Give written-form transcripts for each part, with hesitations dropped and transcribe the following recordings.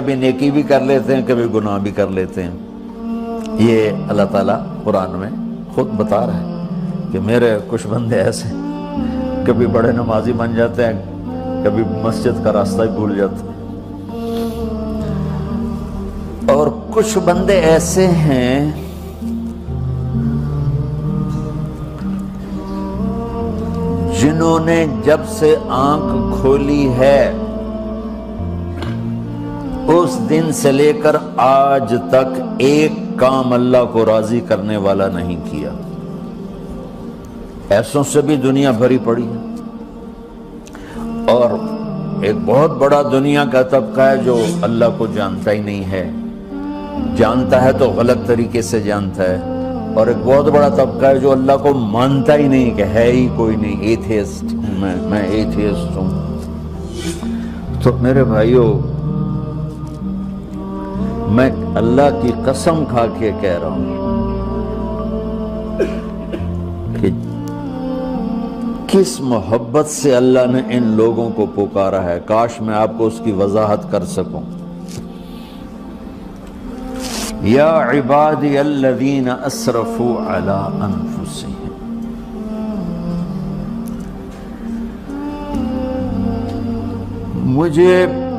کبھی نیکی بھی کر لیتے ہیں، کبھی گناہ بھی کر لیتے ہیں۔ یہ اللہ تعالیٰ قرآن میں خود بتا رہا ہے کہ میرے کچھ بندے ایسے ہیں، کبھی بڑے نمازی بن جاتے ہیں، کبھی مسجد کا راستہ ہی بھول جاتے ہیں، اور کچھ بندے ایسے ہیں جنہوں نے جب سے آنکھ کھولی ہے اس دن سے لے کر آج تک ایک کام اللہ کو راضی کرنے والا نہیں کیا۔ ایسوں سے بھی دنیا بھری پڑی ہے، اور ایک بہت بڑا دنیا کا طبقہ ہے جو اللہ کو جانتا ہی نہیں ہے، جانتا ہے تو غلط طریقے سے جانتا ہے، اور ایک بہت بڑا طبقہ ہے جو اللہ کو مانتا ہی نہیں کہ ہے ہی کوئی نہیں، ایتھیسٹ ہوں میں ایتھیسٹ ہوں۔ تو میرے بھائیو، میں اللہ کی قسم کھا کے کہہ رہا ہوں کہ کس محبت سے اللہ نے ان لوگوں کو پکارا ہے، کاش میں آپ کو اس کی وضاحت کر سکوں۔ یا عبادی الذین اسرفوا علی انفسہم، مجھے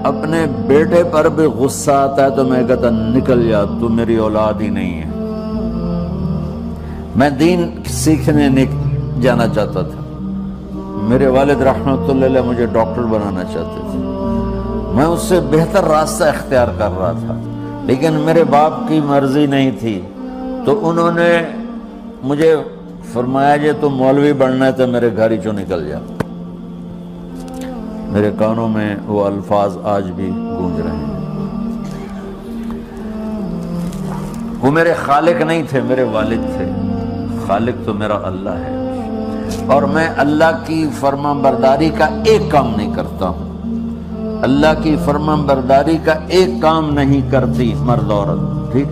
اپنے بیٹے پر بھی غصہ آتا ہے تو میں کہتا نکل جا، تو میری اولاد ہی نہیں ہے۔ میں دین سیکھنے جانا چاہتا تھا، میرے والد رحمۃ اللہ علیہ مجھے ڈاکٹر بنانا چاہتے تھے، میں اس سے بہتر راستہ اختیار کر رہا تھا، لیکن میرے باپ کی مرضی نہیں تھی، تو انہوں نے مجھے فرمایا جی تو مولوی بننا ہے تو میرے گھر ہی چوں نکل جا۔ میرے کانوں میں وہ الفاظ آج بھی گونج رہے ہیں۔ وہ میرے خالق نہیں تھے، میرے والد تھے، خالق تو میرا اللہ ہے، اور میں اللہ کی فرما برداری کا ایک کام نہیں کرتا ہوں، اللہ کی فرما برداری کا ایک کام نہیں کرتی مرد عورت، ٹھیک؟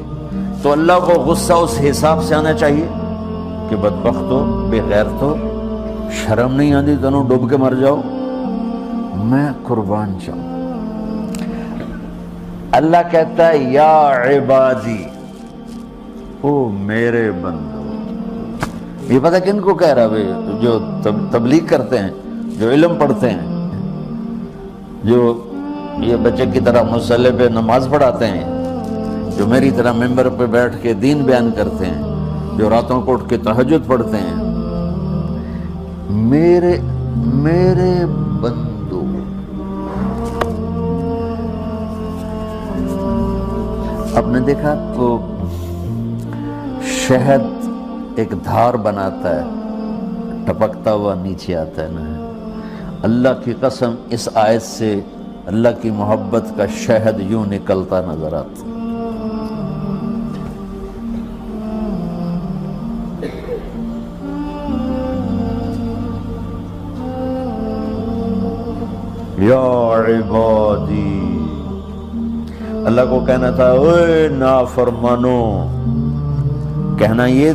تو اللہ کو غصہ اس حساب سے آنا چاہیے کہ بدبخت ہو، بے غیرت ہو، شرم نہیں آتی تنوں ڈوب کے مر جاؤ۔ میں قربان جاؤں، اللہ کہتا ہے یا عبادی، او میرے بندو۔ یہ پتہ کن کو کہہ رہا ہے؟ جو تبلیغ کرتے ہیں، جو علم پڑھتے ہیں، جو یہ بچے کی طرح مصلی پہ نماز پڑھاتے ہیں، جو میری طرح ممبر پہ بیٹھ کے دین بیان کرتے ہیں، جو راتوں کو اٹھ کے تہجد پڑھتے ہیں۔ میرے بندو، آپ نے دیکھا تو شہد ایک دھار بناتا ہے، ٹپکتا ہوا نیچے آتا ہے نا۔ اللہ کی قسم اس آیت سے اللہ کی محبت کا شہد یوں نکلتا نظر آتا۔ یا عبادی، اللہ کو کہنا تھا اے نافرمانو، کہنا یہ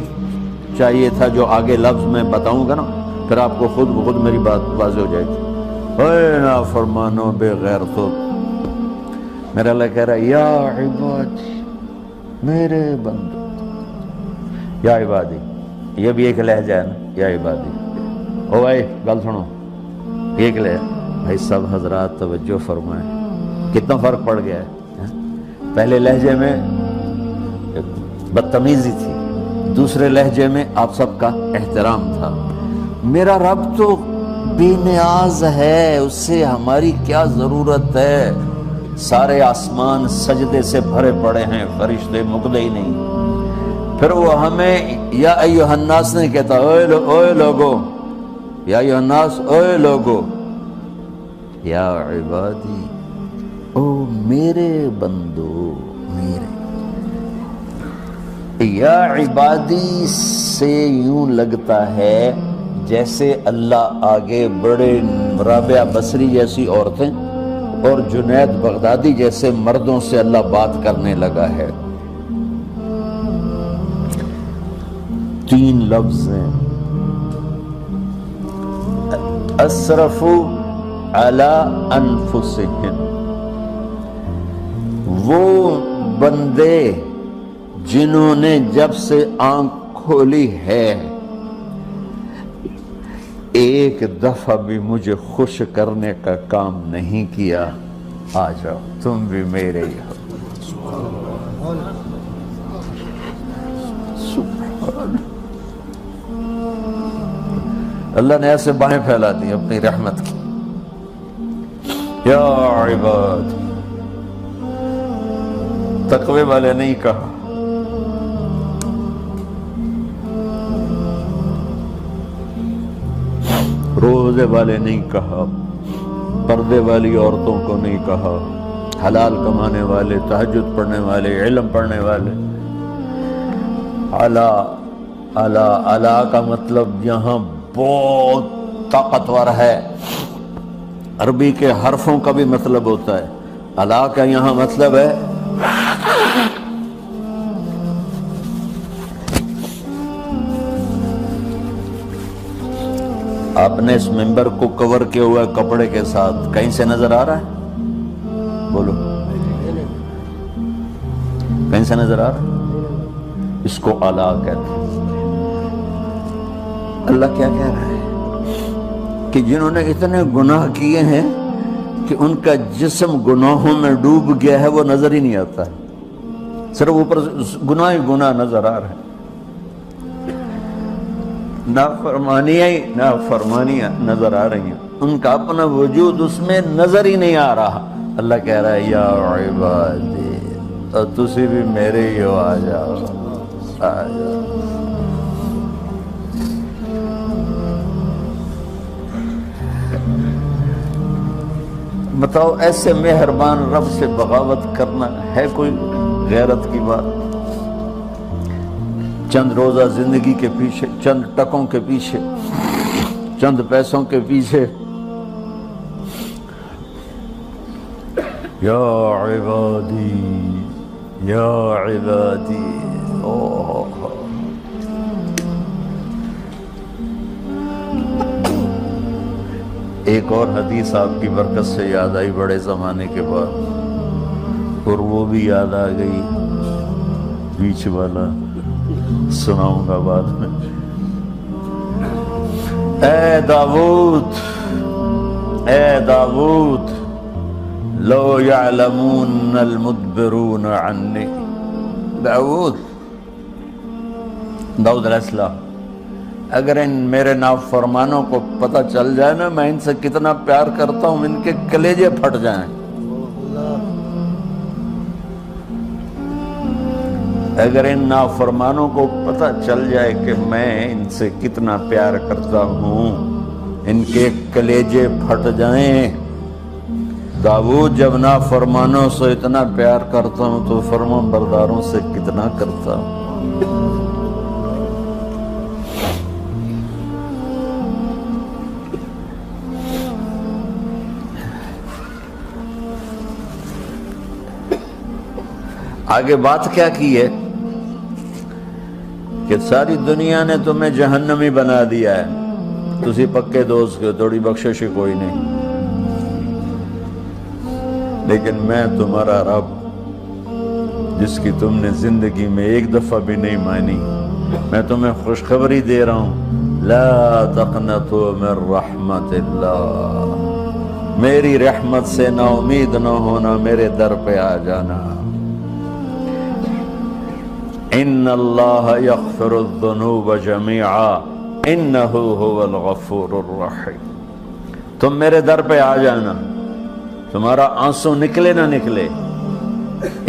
چاہیے تھا جو آگے لفظ میں بتاؤں گا نا، پھر آپ کو خود بخود میری بات واضح ہو جائے گی۔ اے نافرمانو، بے غیرتو، میرا اللہ کہہ رہا ہے یا عبادی، میرے بندو، یا عبادی، یہ بھی ایک لہجہ ہے نا، یا عبادی۔ او بھائی گل سنو، ایک لہجہ بھائی سب حضرات توجہ فرمائیں، کتنا فرق پڑ گیا ہے۔ پہلے لہجے میں بدتمیزی تھی، دوسرے لہجے میں آپ سب کا احترام تھا۔ میرا رب تو بے نیاز ہے، اس سے ہماری کیا ضرورت ہے، سارے آسمان سجدے سے بھرے پڑے ہیں، فرشتے مکدے ہی نہیں۔ پھر وہ ہمیں یا ایھا الناس نہیں کہتا، اوے لوگو، یا ایھا الناس، اوے لوگو، یا عبادی، او میرے بندو، میرے۔ یا عبادی سے یوں لگتا ہے جیسے اللہ آگے بڑے رابعہ بصری جیسی عورتیں اور جنید بغدادی جیسے مردوں سے اللہ بات کرنے لگا ہے۔ 3 لفظ ہیں، اسرفوا علی انفسہم وہ بندے جنہوں نے جب سے آنکھ کھولی ہے ایک دفعہ بھی مجھے خوش کرنے کا کام نہیں کیا، آ جاؤ تم بھی میرے ہی ہو۔ سبحان اللہ نے ایسے باہیں پھیلا دی اپنی رحمت کی۔ یا عباد، تقوی والے نہیں کہا، روزے والے نہیں کہا، پردے والی عورتوں کو نہیں کہا، حلال کمانے والے، تہجد پڑھنے والے، علم پڑھنے والے۔ اعلیٰ کا مطلب یہاں بہت طاقتور ہے، عربی کے حرفوں کا بھی مطلب ہوتا ہے۔ اعلیٰ کا یہاں مطلب ہے آپ نے اس ممبر کو کور کیا ہوا ہے کپڑے کے ساتھ، کہیں سے نظر آ رہا ہے؟ بولو، کہیں سے نظر آ رہا ہے؟ اس کو اعلیٰ کہتے ہیں۔ اللہ کیا کہہ رہا ہے کہ جنہوں نے اتنے گناہ کیے ہیں کہ ان کا جسم گناہوں میں ڈوب گیا ہے، وہ نظر ہی نہیں آتا ہے، صرف اوپر گناہ ہی گناہ نظر آ رہا ہے، نافرمانیاں نظر آ رہی ہیں، ان کا اپنا وجود اس میں نظر ہی نہیں آ رہا۔ اللہ کہہ رہا ہے یا عبادی، اور تسی بھی میرے ہی ہو، آ جاؤ آ جاؤ۔ بتاؤ ایسے مہربان رب سے بغاوت کرنا ہے کوئی غیرت کی بات؟ چند روزہ زندگی کے پیچھے، چند ٹکوں کے پیچھے، چند پیسوں کے پیچھے، یا عبادی یا عبادی۔ ایک اور حدیث آپ کی برکت سے یاد آئی بڑے زمانے کے بعد، اور وہ بھی یاد آ گئی، بیچ والا سناؤں گا بعد میں۔ اے داود لو یعلمون المدبرون عنی۔ داود علیہ السلام، اگر ان میرے نافرمانوں کو پتہ چل جائے نا میں ان سے کتنا پیار کرتا ہوں، ان کے کلیجے پھٹ جائیں۔ اگر ان نافرمانوں کو پتہ چل جائے کہ میں ان سے کتنا پیار کرتا ہوں، ان کے کلیجے پھٹ جائیں۔ داؤد جب نافرمانوں سے اتنا پیار کرتا ہوں تو فرمان برداروں سے کتنا کرتا ہوں۔ آگے بات کیا کی ہے کہ ساری دنیا نے تمہیں جہنمی بنا دیا ہے، تسی پکے دوست کے، تھوڑی بخشش کوئی نہیں، لیکن میں تمہارا رب جس کی تم نے زندگی میں ایک دفعہ بھی نہیں مانی، میں تمہیں خوشخبری دے رہا ہوں، لا تقنطوا من رحمت اللہ، میری رحمت سے نا امید نہ ہونا، میرے در پہ آ جانا۔ ان اللہ یغفر الذنوب جميعا انہ هو الغفور الرحیم۔ تم میرے در پہ آ جانا، تمہارا آنسو نکلے نہ نکلے،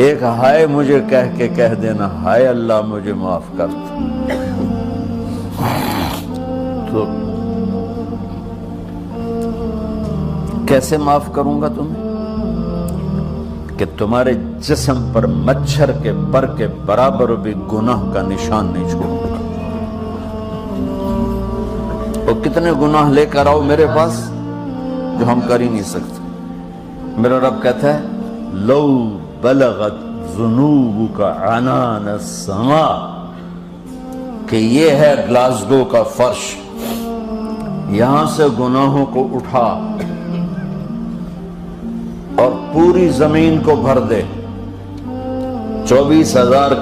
ایک ہائے مجھے کہہ دینا، ہائے اللہ مجھے معاف کر۔ تو کیسے معاف کروں گا تمہیں؟ کہ تمہارے جسم پر مچھر کے پر کے برابر بھی گناہ کا نشان نہیں چھوڑوں گا۔ اور کتنے گناہ لے کر آؤ میرے پاس جو ہم کر ہی نہیں سکتے۔ میرا رب کہتا ہے لو بلغت ذنوبک عنان السماء، کہ یہ ہے گلاسگو کا فرش، یہاں سے گناہوں کو اٹھا اور پوری زمین کو بھر دے، 24,000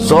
100